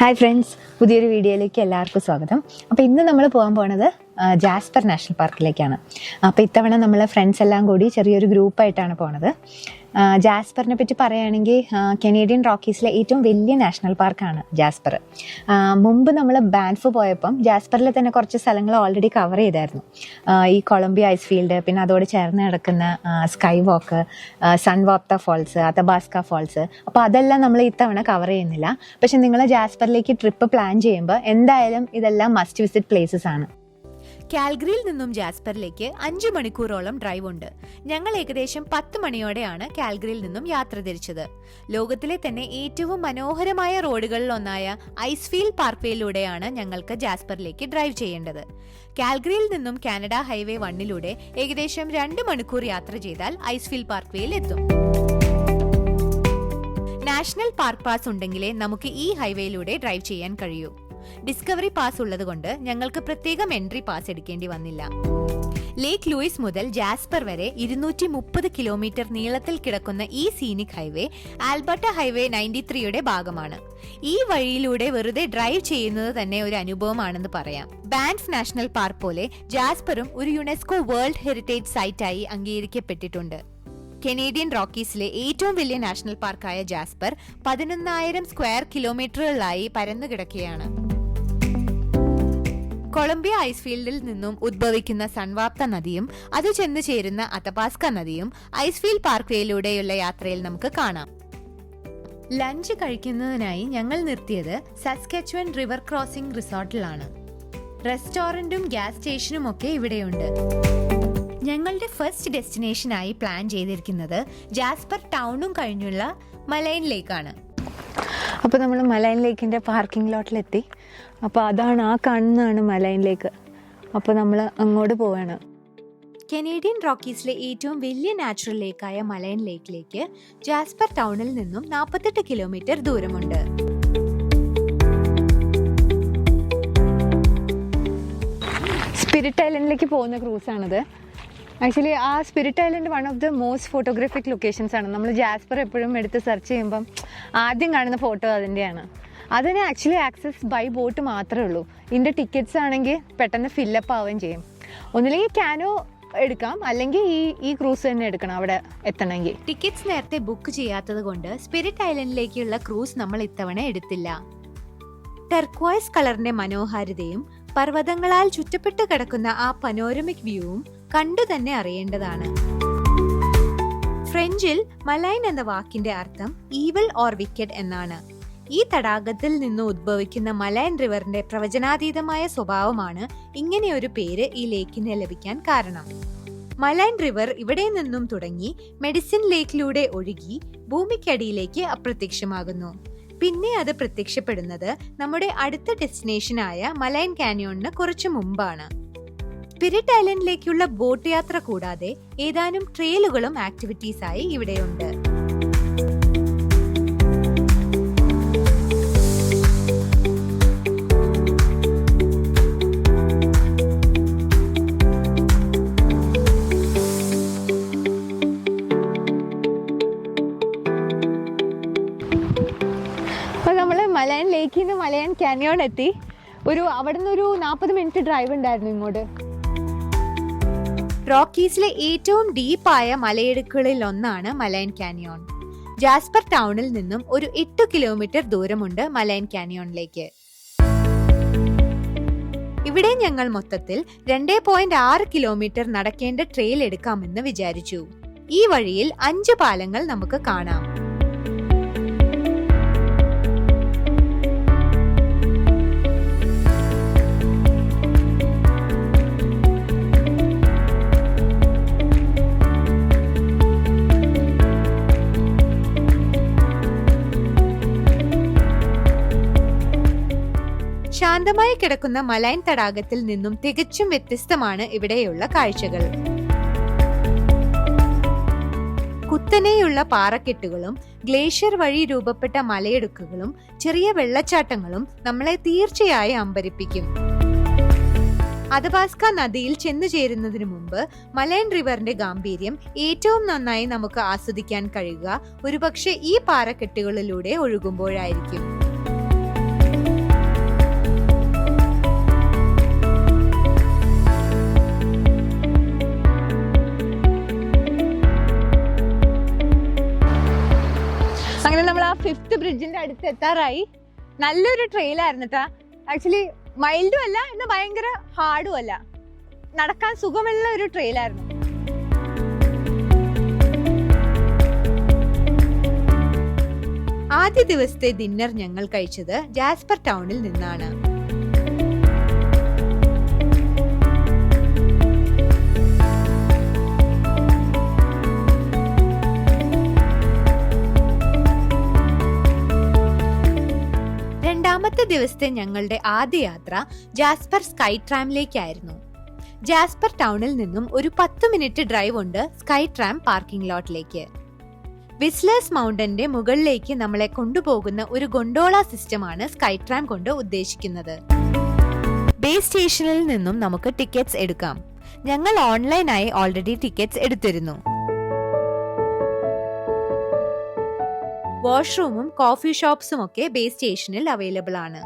Hi friends, പുതിയൊരു വീഡിയോയിലേക്ക് എല്ലാവർക്കും സ്വാഗതം. അപ്പോൾ ഇന്ന് നമ്മൾ പോകാൻ പോണത് ജാസ്പർ നാഷണൽ പാർക്കിലേക്കാണ്. അപ്പോൾ ഇത്തവണ നമ്മൾ ഫ്രണ്ട്സ് എല്ലാം കൂടി ചെറിയൊരു ഗ്രൂപ്പായിട്ടാണ് പോണത്. ജാസ്പറിനെ പറ്റി പറയുകയാണെങ്കിൽ കനേഡിയൻ റോക്കീസിലെ ഏറ്റവും വലിയ നാഷണൽ പാർക്കാണ് ജാസ്പർ. മുമ്പ് നമ്മൾ ബാൻഫ് പോയപ്പം ജാസ്പറിൽ തന്നെ കുറച്ച് സ്ഥലങ്ങൾ ഓൾറെഡി കവർ ചെയ്തായിരുന്നു. ഈ കൊളംബിയ ഐസ് ഫീൽഡ്, പിന്നെ അതോട് ചേർന്ന് കിടക്കുന്ന സ്കൈ വാക്ക്, സൺവാപ്ത ഫോൾസ്, അതബാസ്ക ഫോൾസ്. അപ്പോൾ അതെല്ലാം നമ്മൾ ഇത്തവണ കവർ ചെയ്യുന്നില്ല. പക്ഷെ നിങ്ങൾ ജാസ്പറിലേക്ക് ട്രിപ്പ് പ്ലാൻ ചെയ്യുമ്പോൾ എന്തായാലും ഇതെല്ലാം മസ്റ്റ് വിസിറ്റ് പ്ലേസസ് ആണ്. കാൽഗറിയിൽ നിന്നും ജാസ്പറിലേക്ക് 5 മണിക്കൂറോളം ഡ്രൈവ് ഉണ്ട്. ഞങ്ങൾ ഏകദേശം 10 മണിയോടെയാണ് കാൽഗറിയിൽ നിന്നും യാത്ര തിരിച്ചത്. ലോകത്തിലെ തന്നെ ഏറ്റവും മനോഹരമായ റോഡുകളിലൊന്നായ ഐസ്ഫീൽഡ് പാർക്ക്വേയിലൂടെയാണ് ഞങ്ങൾക്ക് ജാസ്പറിലേക്ക് ഡ്രൈവ് ചെയ്യേണ്ടത്. കാൽഗറിയിൽ നിന്നും കാനഡ ഹൈവേ 1 ഏകദേശം 2 മണിക്കൂർ യാത്ര ചെയ്താൽ ഐസ്ഫീൽഡ് പാർക്ക്വേയിൽ എത്തും. നാഷണൽ പാർക്ക് പാസ് ഉണ്ടെങ്കിലേ നമുക്ക് ഈ ഹൈവേയിലൂടെ ഡ്രൈവ് ചെയ്യാൻ കഴിയൂ. ഡിസ്കവറി പാസ് ഉള്ളതുകൊണ്ട് ഞങ്ങൾക്ക് പ്രത്യേകം എൻട്രി പാസ് എടുക്കേണ്ടി വന്നില്ല. ലേക്ക് ലൂയിസ് മുതൽ ജാസ്പർ വരെ 230 കിലോമീറ്റർ നീളത്തിൽ കിടക്കുന്ന ഈ സീനിക് ഹൈവേ ആൽബർട്ട ഹൈവേ 93യുടെ ഭാഗമാണ്. ഈ വഴിയിലൂടെ വെറുതെ ഡ്രൈവ് ചെയ്യുന്നത് തന്നെ ഒരു അനുഭവമാണെന്ന് പറയാം. ബാൻഫ് നാഷണൽ പാർക്ക് പോലെ ജാസ്പറും ഒരു യുനെസ്കോ വേൾഡ് ഹെറിറ്റേജ് സൈറ്റായി അംഗീകരിക്കപ്പെട്ടിട്ടുണ്ട്. കനേഡിയൻ റോക്കീസിലെ ഏറ്റവും വലിയ നാഷണൽ പാർക്കായ ജാസ്പർ 11,000 സ്ക്വയർ കിലോമീറ്ററുകളായി പരന്നു കിടക്കുകയാണ്. കൊളംബിയ ഐസ് ഫീൽഡിൽ നിന്നും ഉദ്ഭവിക്കുന്ന സൺവാപ്ത നദിയും അത് ചെന്ന് ചേരുന്ന അതബാസ്ക നദിയും ഐസ്ഫീൽഡ് പാർക്ക്വേയിലൂടെയുള്ള യാത്രയിൽ നമുക്ക് കാണാം. ലഞ്ച് കഴിക്കുന്നതിനായി ഞങ്ങൾ നിർത്തിയത് സസ്കച്ചുവൻ റിവർ ക്രോസിംഗ് റിസോർട്ടിലാണ്. റെസ്റ്റോറന്റും ഗ്യാസ് സ്റ്റേഷനും ഒക്കെ ഇവിടെയുണ്ട്. ഞങ്ങളുടെ ഫസ്റ്റ് ഡെസ്റ്റിനേഷനായി പ്ലാൻ ചെയ്തിരിക്കുന്നത് ജാസ്പർ ടൗണും കഴിഞ്ഞുള്ള മലൈൻ ലേക്കാണ്. അപ്പോൾ നമ്മൾ മലൈൻ ലേക്കിൻ്റെ പാർക്കിംഗ് ലോട്ടിലെത്തി. അപ്പോൾ അതാണ്, ആ കാണുന്നതാണ് മലൈൻ ലേക്ക്. അപ്പോൾ നമ്മൾ അങ്ങോട്ട് പോവാണ്. കനേഡിയൻ റോക്കീസിലെ ഏറ്റവും വലിയ നാച്ചുറൽ ലേക്കായ മലൈൻ ലേക്കിലേക്ക് ജാസ്പർ ടൗണിൽ നിന്നും 48 കിലോമീറ്റർ ദൂരമുണ്ട്. സ്പിരിറ്റ് ഐലൻഡിലേക്ക് പോകുന്ന ക്രൂസാണിത്. ആക്ച്വലി ആ spirit island one of the most photographic locations ആണ്. നമ്മൾ ജാസ്പർ എപ്പോഴും എടുത്ത് സെർച്ച് ചെയ്യുമ്പം ആദ്യം കാണുന്ന ഫോട്ടോ അതിൻ്റെയാണ്. അതിന് ആക്ച്വലി ആക്സസ് ബൈ ബോട്ട് മാത്രമേ ഉള്ളൂ. ഇതിൻ്റെ ടിക്കറ്റ്സ് ആണെങ്കിൽ പെട്ടെന്ന് ഫില്ലപ്പ് ആവുകയും ചെയ്യും. ഒന്നില്ലെങ്കിൽ ക്യാനോ എടുക്കാം, അല്ലെങ്കിൽ ഈ ക്രൂസ് തന്നെ എടുക്കണം അവിടെ എത്തണമെങ്കിൽ. ടിക്കറ്റ്സ് നേരത്തെ ബുക്ക് ചെയ്യാത്തത് കൊണ്ട് സ്പിരിറ്റ് ഐലൻഡിലേക്കുള്ള ക്രൂസ് നമ്മൾ ഇത്തവണ എടുത്തില്ല. ടെർക്വൈസ് കളറിന്റെ മനോഹാരിതയും പർവ്വതങ്ങളാൽ ചുറ്റപ്പെട്ട് കിടക്കുന്ന ആ പനോരമിക് വ്യൂവും കണ്ടു തന്നെ അറിയേണ്ടതാണ്. ഫ്രഞ്ചിൽ മലൈൻ എന്ന വാക്കിന്റെ അർത്ഥം ഈവിൾ ഓർ വിക്കഡ് എന്നാണ്. ഈ തടാകത്തിൽ നിന്ന് ഉദ്ഭവിക്കുന്ന മലൈൻ റിവറിന്റെ പ്രവചനാതീതമായ സ്വഭാവമാണ് ഇങ്ങനെ ഒരു പേര് ഈ ലേക്കിന് ലഭിക്കാൻ കാരണം. മലൈൻ റിവർ ഇവിടെ നിന്നും തുടങ്ങി മെഡിസിൻ ലേക്കിലൂടെ ഒഴുകി ഭൂമിക്കടിയിലേക്ക് അപ്രത്യക്ഷമാകുന്നു. പിന്നെ അത് പ്രത്യക്ഷപ്പെടുന്നത് നമ്മുടെ അടുത്ത ഡെസ്റ്റിനേഷനായ മലൈൻ കാനിയോണിന് കുറച്ചു മുമ്പാണ്. സ്പിരിറ്റ് ഐലൻഡിലേക്കുള്ള ബോട്ട് യാത്ര കൂടാതെ ഏതാനും ട്രെയിലുകളും ആക്ടിവിറ്റീസായി ഇവിടെയുണ്ട്. അപ്പോൾ നമ്മൾ മലയൻ ലേക്കിൽ നിന്ന് മലയൻ കാനിയോൺ എത്തി. അവിടെ നിന്നൊരു 40 മിനിറ്റ് ഡ്രൈവ് ഉണ്ടായിരുന്നു ഇങ്ങോട്ട്. റോക്കീസിലെ ഏറ്റവും ഡീപ്പായ മലയിടുക്കുകളിൽ ഒന്നാണ് മലൈൻ കാനിയോൺ. ജാസ്പർ ടൗണിൽ നിന്നും ഒരു 8 കിലോമീറ്റർ ദൂരമുണ്ട് മലൈൻ കാനിയോണിലേക്ക്. ഇവിടെ ഞങ്ങൾ മൊത്തത്തിൽ 2.6 കിലോമീറ്റർ നടക്കേണ്ട ട്രെയിൽ എടുക്കാമെന്ന് വിചാരിച്ചു. ഈ വഴിയിൽ 5 പാലങ്ങൾ നമുക്ക് കാണാം. ശാന്തമായി കിടക്കുന്ന മലൈൻ തടാകത്തിൽ നിന്നും തികച്ചും വ്യത്യസ്തമാണ് ഇവിടെയുള്ള കാഴ്ചകൾ. കുത്തനെയുള്ള പാറക്കെട്ടുകളും ഗ്ലേഷ്യർ വഴി രൂപപ്പെട്ട മലയിടുക്കുകളും ചെറിയ വെള്ളച്ചാട്ടങ്ങളും നമ്മളെ തീർച്ചയായും അമ്പരിപ്പിക്കും. അതബാസ്ക നദിയിൽ ചെന്നു ചേരുന്നതിന് മുമ്പ് മലൈൻ റിവറിന്റെ ഗാംഭീര്യം ഏറ്റവും നന്നായി നമുക്ക് ആസ്വദിക്കാൻ കഴിയുക ഒരുപക്ഷെ ഈ പാറക്കെട്ടുകളിലൂടെ ഒഴുകുമ്പോഴായിരിക്കും. ബ്രിഡ്ജിന്റെ അടുത്ത് എത്താറായി. നല്ലൊരു ട്രെയിലായിരുന്നു കേട്ടാ. ആക്ച്വലി മൈൽഡും അല്ല, ഇന്ന് ഭയങ്കര ഹാർഡും അല്ല, നടക്കാൻ സുഖമുള്ള ഒരു ട്രെയിലായിരുന്നു. ആദ്യ ദിവസത്തെ ഡിന്നർ ഞങ്ങൾ കഴിച്ചത് ജാസ്പർ ടൗണിൽ നിന്നാണ്. രണ്ടാമത്തെ ദിവസത്തെ ഞങ്ങളുടെ ആദ്യ യാത്ര ജാസ്പർ സ്കൈ ട്രാമിലേക്കായിരുന്നു. ജാസ്പർ ടൗണിൽ നിന്നും ഒരു 10 മിനിറ്റ് ഡ്രൈവ് ഉണ്ട് സ്കൈ ട്രാം പാർക്കിംഗ് ലോട്ടിലേക്ക്. വിസ്ലേഴ്സ് മൗണ്ടന്റെ മുകളിലേക്ക് നമ്മളെ കൊണ്ടുപോകുന്ന ഒരു ഗൊണ്ടോള സിസ്റ്റമാണ് സ്കൈ ട്രാം കൊണ്ട് ഉദ്ദേശിക്കുന്നത്. ബേസ് സ്റ്റേഷനിൽ നിന്നും നമുക്ക് ടിക്കറ്റ്സ് എടുക്കാം. ഞങ്ങൾ ഓൺലൈനായി ഓൾറെഡി ടിക്കറ്റ്സ് എടുത്തിരുന്നു. വാഷ്റൂമും കോഫി ഷോപ്സും ഒക്കെ ബേസ് സ്റ്റേഷനിൽ അവൈലബിൾ ആണ്.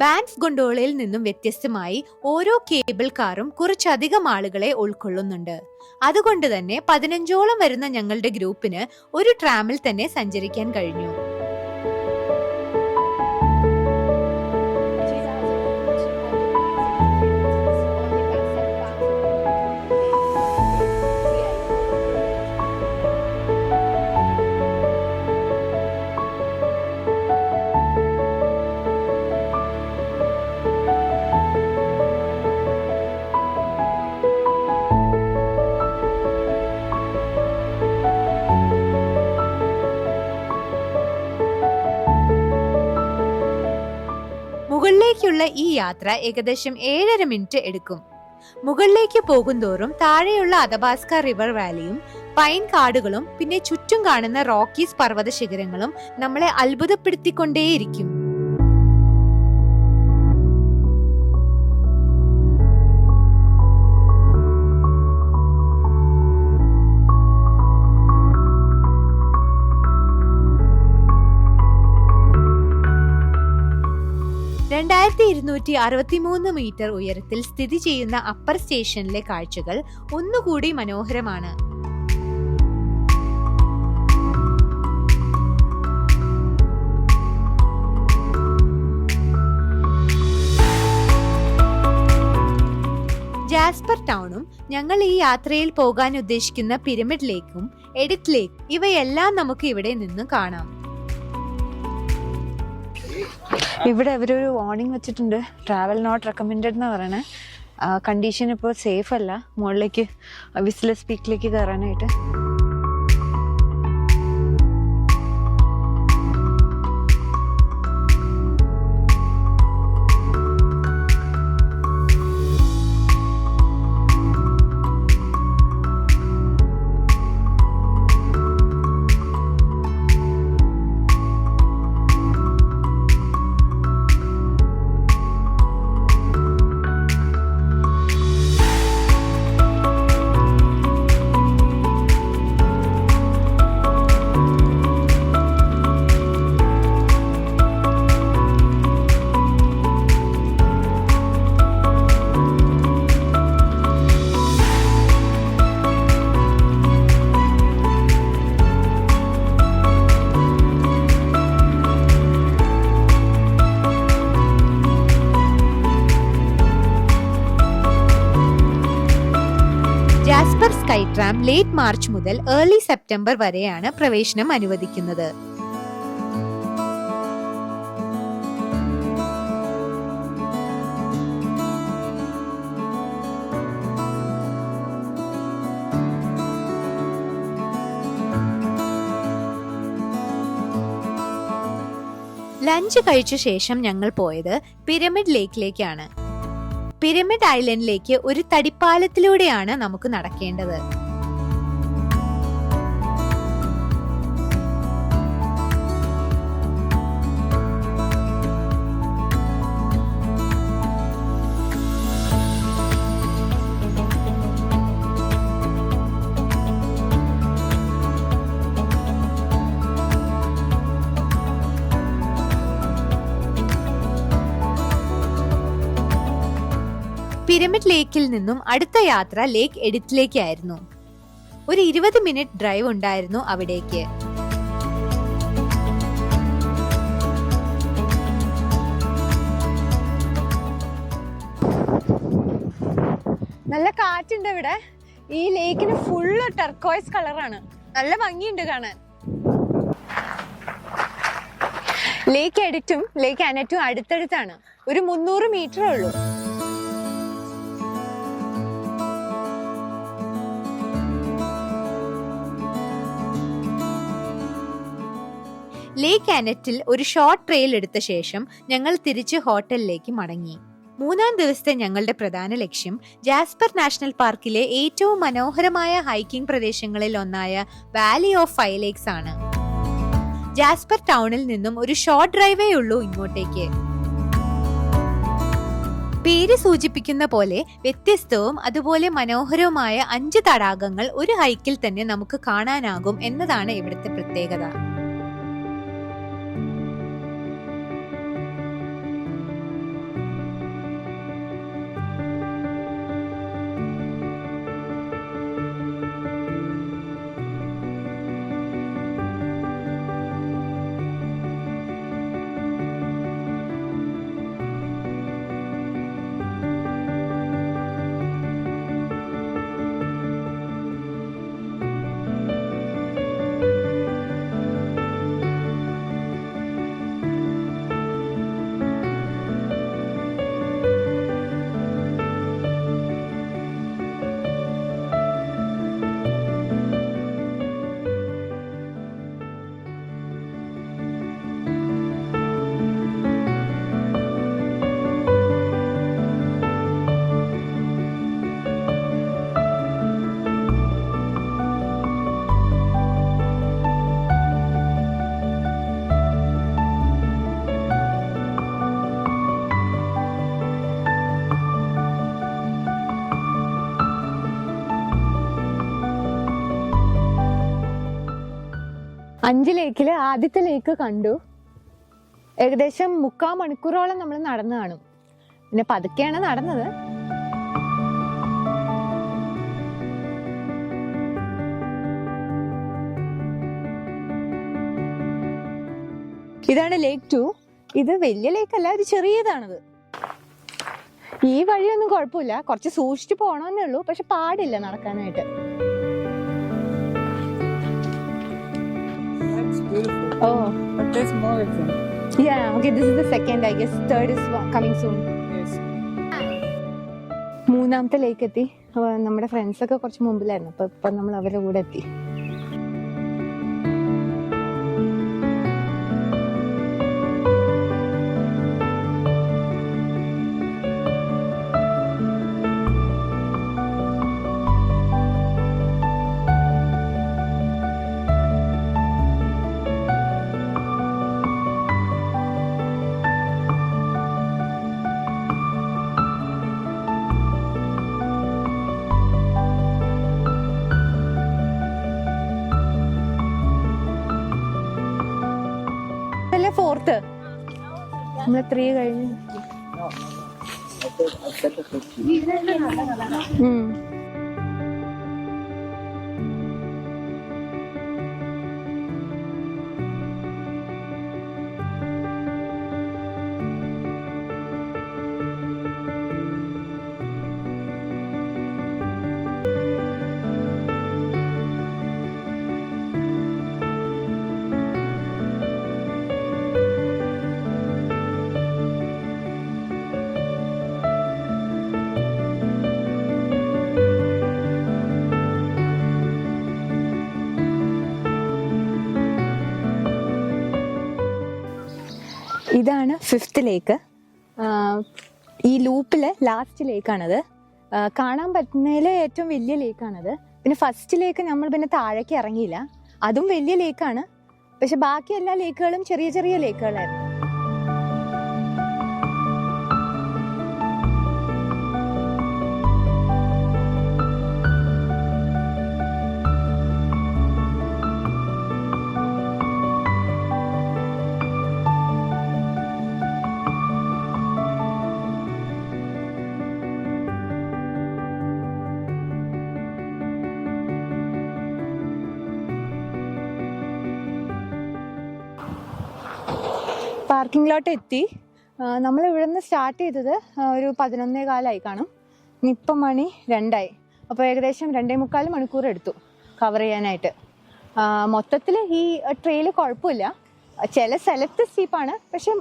ബാൻഫ് ഗൊണ്ടോളയിൽ നിന്നും വ്യത്യസ്തമായി ഓരോ കേബിൾ കാറും കുറച്ചധികം ആളുകളെ ഉൾക്കൊള്ളുന്നുണ്ട്. അതുകൊണ്ട് തന്നെ 15ഓളം വരുന്ന ഞങ്ങളുടെ ഗ്രൂപ്പിന് ഒരു ട്രാമിൽ തന്നെ സഞ്ചരിക്കാൻ കഴിഞ്ഞു. മുകളിലേക്കുള്ള ഈ യാത്ര ഏകദേശം 7.5 മിനിറ്റ് എടുക്കും. മുകളിലേക്ക് പോകുന്തോറും താഴെയുള്ള അതബാസ്ക റിവർ വാലിയും പൈൻ കാടുകളും പിന്നെ ചുറ്റും കാണുന്ന റോക്കീസ് പർവ്വത ശിഖരങ്ങളും നമ്മളെ അത്ഭുതപ്പെടുത്തിക്കൊണ്ടേയിരിക്കും. (2263 മീറ്റർ ഉയരത്തിൽ സ്ഥിതി ചെയ്യുന്ന അപ്പർ സ്റ്റേഷനിലെ കാഴ്ചകൾ ഒന്നുകൂടി മനോഹരമാണ്. ജാസ്പർ ടൗണും ഞങ്ങൾ ഈ യാത്രയിൽ പോകാൻ ഉദ്ദേശിക്കുന്ന പിരമിഡ് ലേക്കും എഡിത്ത് ലേക്ക് ഇവയെല്ലാം നമുക്ക് ഇവിടെ നിന്ന് കാണാം. ഇവിടെ അവരൊരു വാർണിംഗ് വെച്ചിട്ടുണ്ട്, ട്രാവൽ നോട്ട് റെക്കമെൻഡഡ് എന്ന് പറയണേ. കണ്ടീഷൻ ഇപ്പോൾ സേഫ് അല്ല മുകളിലേക്ക് വിസ്ലേഴ്സ് പീക്കിലേക്ക് കയറാനായിട്ട്. Jasper sky tram late March മുതൽ ഏർലി സെപ്റ്റംബർ വരെയാണ് പ്രവേശനം അനുവദിക്കുന്നത്. ലഞ്ച് കഴിച്ച ശേഷം ഞങ്ങൾ പോയത് പിരമിഡ് ലേക്കിലേക്കാണ്. പിരമിഡ് ഐലൻഡിലേക്ക് ഒരു തടിപ്പാലത്തിലൂടെയാണ് നമുക്ക് നടക്കേണ്ടത്. പിരമിഡ് ലേക്കിൽ നിന്നും അടുത്ത യാത്ര ലേക്ക് എഡിത്തിലേക്കായിരുന്നു. ഒരു 20 മിനിറ്റ് ഡ്രൈവ് ഉണ്ടായിരുന്നു അവിടേക്ക്. നല്ല കാറ്റുണ്ട് ഇവിടെ. ഈ ലേക്കിന് ഫുള്ള് ടെർക്കോയ്സ് കളറാണ്, നല്ല ഭംഗിയുണ്ട് കാണാൻ. ലേക്ക് എഡിറ്റും ലേക്ക് അനറ്റും അടുത്തടുത്താണ്, ഒരു 300 മീറ്ററേ ഉള്ളൂ. ലേക്ക് അനറ്റിൽ ഒരു ഷോർട്ട് ട്രെയിൽ എടുത്ത ശേഷം ഞങ്ങൾ തിരിച്ച് ഹോട്ടലിലേക്ക് മടങ്ങി. 3-ാം ദിവസത്തെ ഞങ്ങളുടെ പ്രധാന ലക്ഷ്യം ജാസ്പർ നാഷണൽ പാർക്കിലെ ഏറ്റവും മനോഹരമായ ഹൈക്കിംഗ് പ്രദേശങ്ങളിൽ ഒന്നായ വാലി ഓഫ് ഫൈവ് ലേക്സ് ആണ്. ജാസ്പർ ടൗണിൽ നിന്നും ഒരു ഷോർട്ട് ഡ്രൈവേ ഉള്ളൂ ഇങ്ങോട്ടേക്ക്. പേര് സൂചിപ്പിക്കുന്ന പോലെ വ്യത്യസ്തവും അതുപോലെ മനോഹരവുമായ 5 തടാകങ്ങൾ ഒരു ഹൈക്കിൽ തന്നെ നമുക്ക് കാണാനാകും എന്നതാണ് ഇവിടുത്തെ പ്രത്യേകത. അഞ്ച് ലേക്കില് ആദ്യത്തെ ലേക്ക് കണ്ടു. ഏകദേശം 3/4 മണിക്കൂറോളം നമ്മൾ നടന്നു കാണും. പിന്നെ പതുക്കെയാണ് നടന്നത്. ഇതാണ് ലേക്ക് 2. ഇത് വലിയ ലേക്കല്ല, ഇത് ചെറിയതാണത്. ഈ വഴിയൊന്നും കുഴപ്പമില്ല, കുറച്ച് സൂക്ഷിച്ചു പോകണമെന്നേ ഉള്ളൂ, പക്ഷെ പാടില്ല നടക്കാനായിട്ട്. Beautiful. Oh, But there's more of them. yeah. Okay, this is the second. I guess third is coming soon. Yes. 3-ാമത്തെ ലേക്ക് എത്തി. നമ്മുടെ ഫ്രണ്ട്സ് ഒക്കെ കുറച്ച് മുമ്പിലായിരുന്നു, അപ്പൊ ഇപ്പൊ നമ്മൾ അവരുടെ കൂടെ എത്തി. അല്ലേ 4th? നമ്മൾ 3 കഴിഞ്ഞു. I said the 50. ഇതാണ് 5th ലേക്ക്. ഈ ലൂപ്പിലെ ലാസ്റ്റ് ലേക്കാണത്. കാണാൻ പറ്റുന്നതിലെ ഏറ്റവും വലിയ ലേക്കാണത്. പിന്നെ ഫസ്റ്റ് ലേക്ക് നമ്മൾ പിന്നെ താഴേക്ക് ഇറങ്ങിയില്ല, അതും വലിയ ലേക്കാണ്. പക്ഷെ ബാക്കി എല്ലാ ലേക്കുകളും ചെറിയ ചെറിയ ലേക്കുകളായിരുന്നു. പാർക്കിംഗ് ലോട്ട് എത്തി. നമ്മൾ ഇവിടെ നിന്ന് സ്റ്റാർട്ട് ചെയ്തത് ഒരു 11:15 കാണും. ഇപ്പം മണി 2 അപ്പോൾ ഏകദേശം 2.25 മണിക്കൂർ എടുത്തു കവർ ചെയ്യാനായിട്ട്. മൊത്തത്തിൽ ഈ ട്രെയിൽ കുഴപ്പമില്ല, ചില സ്ഥലത്ത് സ്റ്റീപ്പാണ്, പക്ഷെ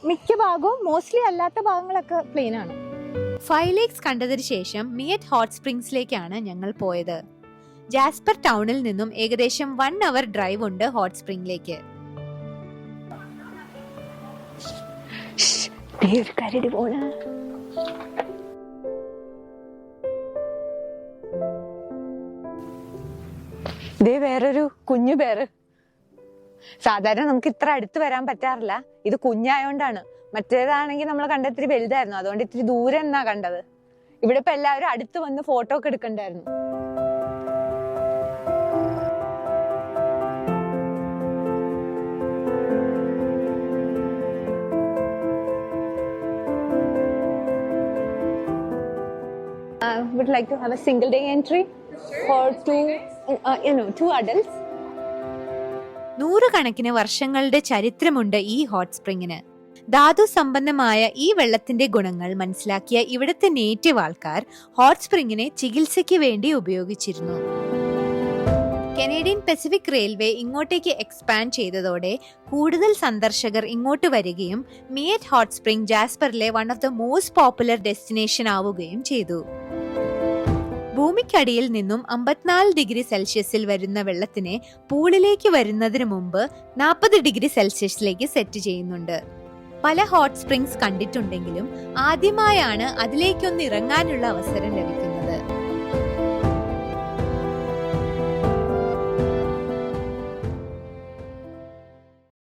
മിക്ക ഭാഗവും മോസ്റ്റ്ലി അല്ലാത്ത ഭാഗങ്ങളൊക്കെ പ്ലെയിൻ ആണ്. 5 ലേക്സ് കണ്ടതിന് ശേഷം മിയറ്റ് ഹോട്ട് സ്പ്രിങ്സിലേക്കാണ് ഞങ്ങൾ പോയത്. ജാസ്പർ ടൗണിൽ നിന്നും ഏകദേശം 1 അവർ ഡ്രൈവ് ഉണ്ട് ഹോട്ട് സ്പ്രിംഗിലേക്ക്. ഒരു കരടി പോണ ഇതേ വേറൊരു കുഞ്ഞു പേര്. സാധാരണ നമുക്ക് ഇത്ര അടുത്ത് വരാൻ പറ്റാറില്ല, ഇത് കുഞ്ഞായോണ്ടാണ്. മറ്റേതാണെങ്കിൽ നമ്മൾ കണ്ട ഇത്തിരി വലുതായിരുന്നു, അതുകൊണ്ട് ഇത്തിരി ദൂരം എന്നാ കണ്ടത്. ഇവിടെ ഇപ്പൊ എല്ലാവരും അടുത്ത് വന്ന് ഫോട്ടോ ഒക്കെ എടുക്കണ്ടായിരുന്നു. Would like to have a single day entry for two adults. 100 കണക്കിന് വർഷങ്ങളുടെ ചരിത്രമുണ്ട് ഈ ഹോട്ട് സ്പ്രിങ്ങിന്. ധാതു സമ്പന്നമായ ഈ വെള്ളത്തിന്റെ ഗുണങ്ങൾ മനസ്സിലാക്കിയ ഇവിടുത്തെ നേറ്റീവ് ആൾക്കാർ ഹോട്ട് സ്പ്രിങ്ങിനെ ചികിത്സയ്ക്ക് വേണ്ടി ഉപയോഗിച്ചിരുന്നു. കനേഡിയൻ പസഫിക് റെയിൽവേ ഇങ്ങോട്ടേക്ക് എക്സ്പാൻഡ് ചെയ്തതോടെ കൂടുതൽ സന്ദർശകർ ഇങ്ങോട്ട് വരികയും മിയറ്റ് ഹോട്ട് സ്പ്രിംഗ് ജാസ്പറിലെ one of the most popular destination ആവുകയും ചെയ്തു. ഭൂമിക്കടിയിൽ നിന്നും 54 ഡിഗ്രി സെൽഷ്യസിൽ വരുന്ന വെള്ളത്തിനെ പൂളിലേക്ക് വരുന്നതിന് മുമ്പ് 40 ഡിഗ്രി സെൽഷ്യസിലേക്ക് സെറ്റ് ചെയ്യുന്നുണ്ട്. പല ഹോട്ട് സ്പ്രിങ്സ് കണ്ടിട്ടുണ്ടെങ്കിലും ആദ്യമായാണ് അതിലേക്കൊന്ന് ഇറങ്ങാനുള്ള അവസരം ലഭിക്കുന്നത്.